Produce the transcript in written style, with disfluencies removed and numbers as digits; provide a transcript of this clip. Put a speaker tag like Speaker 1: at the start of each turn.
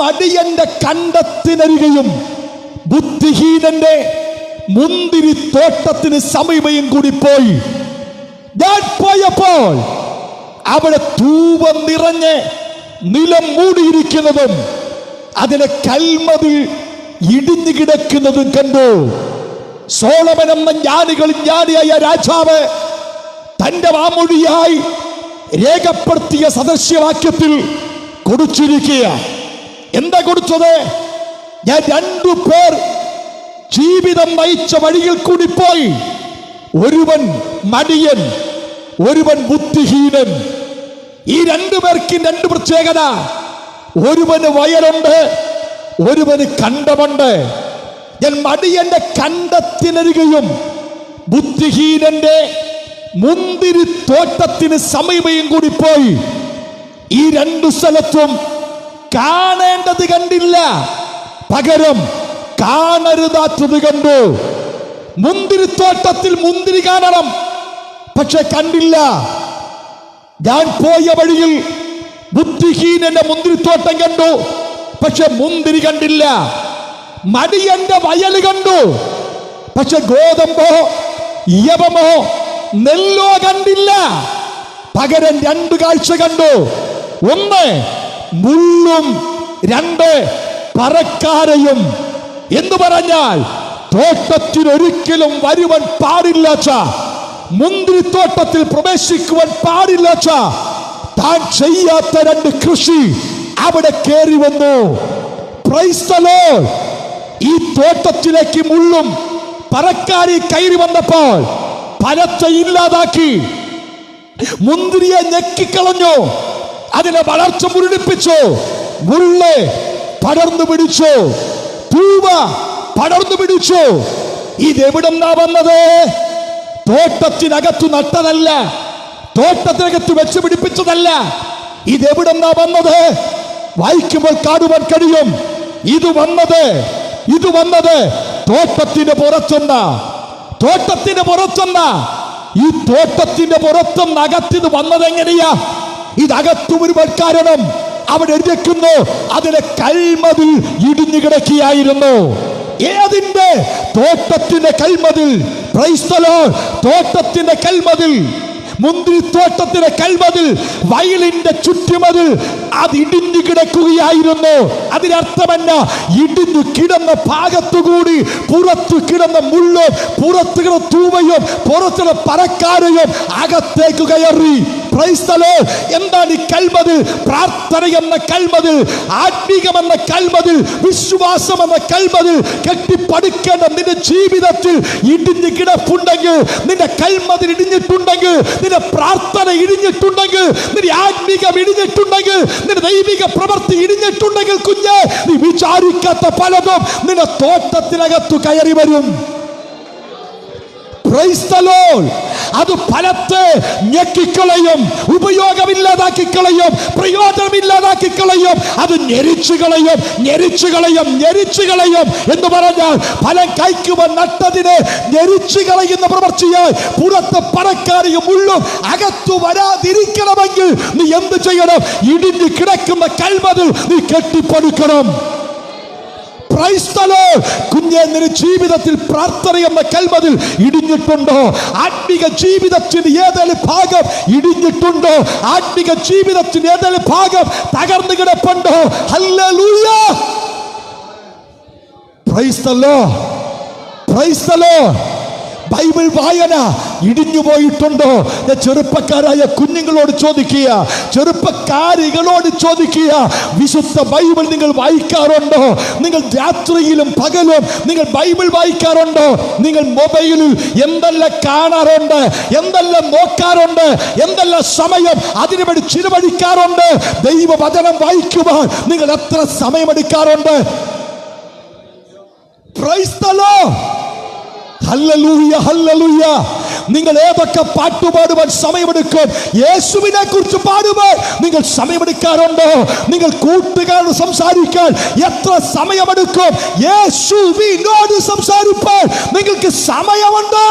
Speaker 1: മടിയന്റെ കണ്ടത്തിനരികെയും ബുദ്ധിഹീനന്റെ മുന്തിരിത്തോട്ടത്തിന് സമീപയും കൂടി പോയി. ഞാൻ പോയപ്പോൾ അവിടെ ധൂപം നിറഞ്ഞ് നിലം മൂടിയിരിക്കുന്നതും അതിലെ കൽമതിൽ ഇടിഞ്ഞു കിടക്കുന്നതും കണ്ടു. സോളമൻ എന്ന ജ്ഞാനിയായ രാജാവ് തന്റെ വാമൊഴിയായി രേഖപ്പെടുത്തിയ സദൃശ്യവാക്യത്തിൽ കൊടുത്തിരിക്കുക. എന്താ കൊടുത്തത്? ഞാൻ 2 പേർ ജീവിതം നയിച്ച വഴിയിൽ കൂടി പോയി. ഒരുവൻ മടിയൻ, ഒരുവൻ ബുദ്ധിഹീനൻ. ഈ 2 പേർക്കും 2 പ്രത്യേകത. ഒരുവന് വയലുണ്ട്, ഒരുവന് കണ്ടമുണ്ട്. ഞാൻ മടിയന്റെ കണ്ടത്തിനരികെയും ബുദ്ധിഹീനന്റെ മുന്തിരിത്തോട്ടത്തിന് സമീപയും കൂടി പോയി. ഈ 2 സ്ഥലത്തും കാണേണ്ടത് കണ്ടില്ല, പകരം കാണരുതാത്തത് കണ്ടു. മുന്തിരിത്തോട്ടത്തിൽ മുന്തിരി കാണണം, പക്ഷെ കണ്ടില്ല. ഞാൻ പോയ വഴിയിൽ ബുദ്ധിഹീനന്റെ മുന്തിരിത്തോട്ടം കണ്ടു, പക്ഷെ മുന്തിരി കണ്ടില്ല. മടിയന്റെ വയൽ കണ്ടു, പക്ഷെ ഗോതമ്പോ യവമോ നെല്ലോ കണ്ടില്ല. പകരം 2 കാഴ്ച കണ്ടു. 1 മുള്ളും, 2 പറക്കാരയും. എന്ന് പറഞ്ഞാൽ തോട്ടത്തിൽ ഒരിക്കലും വരുവാൻ പാടില്ലാത്ത, മുന്തിരിത്തോട്ടത്തിൽ പ്രവേശിക്കുവാൻ പാടില്ലാത്ത, താൻ ചെയ്യാത്ത 2 കൃഷി അവിടെ കയറി വന്നു. Price the Lord. ഈ തോട്ടത്തിലേക്ക് മുള്ളും പറക്കാരി കയറി വന്നപ്പോൾ ഫലത്തെ ഇല്ലാതാക്കി, മുന്തിരിയെ ഞെക്കിക്കളഞ്ഞു, അതിനെ വളർച്ച മുരടിപ്പിച്ചു. മുള്ള് പടർന്നു പിടിച്ചു, പൂവ പടർന്നു പിടിച്ചു. ഇതെവിടെന്നാ വന്നത്? തോട്ടത്തിനകത്തു നട്ടതല്ല, തോട്ടത്തിനകത്ത് വെച്ച് പിടിപ്പിച്ചതല്ല. ഇതെവിടെന്നാ വന്നത്? വായിക്കുമ്പോൾ കാണുവാൻ കഴിയും. ഇത് വന്നത് തോട്ടത്തിന്റെ പുറത്തുനിന്ന്. തോട്ടത്തിന്റെ പുറത്തുനിന്ന്. ഈ തോട്ടത്തിന്റെ പുറത്തുനിന്ന് അകത്തിത് വന്നത് എങ്ങനെയാ? ഇതകത്തു വരുവാൻ കാരണം അവിടെ എഴുതിക്കുന്നു, അതിലെ കൽമതിൽ ഇടിഞ്ഞു കിടക്കുകയായിരുന്നു. ഏതിന്റെ? തോട്ടത്തിന്റെ കൽമതിൽ. Price the Lord. തോട്ടത്തിന്റെ കൽമതിൽ, മുന്തിരിത്തോട്ടത്തിന്റെ കൽമതിൽ, വയലിന്റെ ചുറ്റുമതിൽ അത് ഇടിഞ്ഞു കിടക്കുകയായിരുന്നു. അതിനർത്ഥമല്ല, ഇടിഞ്ഞു കിടന്ന ഭാഗത്തുകൂടി പുറത്തു കിടന്ന മുള്ളും, പുറത്തു കിടന്ന തൂവയും, പുറത്തുള്ള പറക്കാരയും അകത്തേക്ക് കയറി. Price the Lord. എന്താണ് ഈ കൽമതിൽ? പ്രാർത്ഥന എന്ന കൽമതിൽ, ആത്മീകമെന്ന കൽമതിൽ, വിശ്വാസം എന്ന കൽമതിൽ കെട്ടിപ്പടുക്കേണ്ട നിന്റെ ജീവിതത്തിൽ ഇടിഞ്ഞു കിടപ്പുണ്ടെങ്കിൽ, നിന്റെ കൽമതിൽ ഇടിഞ്ഞിട്ടുണ്ടെങ്കിൽ, നിന്റെ പ്രാർത്ഥന ഇടിഞ്ഞിട്ടുണ്ടെങ്കിൽ, നിന്റെ ആത്മീകം ഇടിഞ്ഞിട്ടുണ്ടെങ്കിൽ, നിന്റെ ദൈവിക പ്രവൃത്തി ഇടിഞ്ഞിട്ടുണ്ടെങ്കിൽ, കുഞ്ഞ്, നീ വിചാരിക്കാത്ത പലതും നിന്റെ തോട്ടത്തിനകത്തു കയറി വരും. Price the Lord. അത് ഫലത്തെ ഞെക്കിക്കളയും, ഉപയോഗമില്ലാതാക്കി കളയും, പ്രയോജനമില്ലാതാക്കി കളയും. അത് ഞെരിച്ചു കളയും എന്ന് പറഞ്ഞാൽ ഫലം കഴിക്കുവാൻ നട്ടതിനെ ഞെരിച്ചു കളയുന്ന പ്രവൃത്തിയായി പുറത്ത് പറക്കാരെയും ഉള്ളും അകത്തു വരാതിരിക്കണമെങ്കിൽ നീ എന്ത് ചെയ്യണം? ഇടിഞ്ഞു കിടക്കുന്ന കൽമതിൽ നീ കെട്ടിപ്പടുക്കണം. Price the Lord. കുഞ്ഞേ, നിന്റെ ജീവിതത്തിൽ പ്രാർത്ഥന എന്ന കൽമതിൽ ഇടിഞ്ഞിട്ടുണ്ടോ? ആത്മീക ജീവിതത്തിന് ഏതെങ്കിലും ഭാഗം ഇടിഞ്ഞിട്ടുണ്ടോ? ആത്മീക ജീവിതത്തിന് ഏതെങ്കിലും ഭാഗം തകർന്നു കിടപ്പുണ്ടോ? Hallelujah. Praise the lord. Praise the lord. Bible വായന ഇടിഞ്ഞു പോയിട്ടുണ്ടോ? ചെറുപ്പക്കാരായ കുഞ്ഞുങ്ങളോട് ചോദിക്കുക, ചെറുപ്പക്കാരികളോട് ചോദിക്കുക, വിശുദ്ധ ബൈബിൾ നിങ്ങൾ വായിക്കാറുണ്ടോ? നിങ്ങൾ രാത്രിയിലും പകലും നിങ്ങൾ ബൈബിൾ വായിക്കാറുണ്ടോ? നിങ്ങൾ മൊബൈലിൽ എന്തെല്ലാം കാണാറുണ്ട്, എന്തെല്ലാം നോക്കാറുണ്ട്, എന്തെല്ലാം സമയം അതിനുവേണ്ടി ചിലവഴിക്കാറുണ്ട്? ദൈവവചനം വായിക്കുവാൻ നിങ്ങൾ എത്ര സമയമെടുക്കാറുണ്ട്? Praise the lord. Hallelujah, hallelujah. നിങ്ങൾ ഏതൊക്കെ പാട്ടുപാടുവാൻ സമയമെടുക്കും? യേശുവിനെ കുറിച്ച് പാടുവാൻ നിങ്ങൾ സമയമെടുക്കാറുണ്ടോ? നിങ്ങൾ കൂട്ടുകാരോട് സംസാരിക്കാൻ എത്ര സമയമെടുക്കും? യേശുവിനോട് സംസാരിപ്പാൻ നിങ്ങൾക്ക് സമയമുണ്ടോ?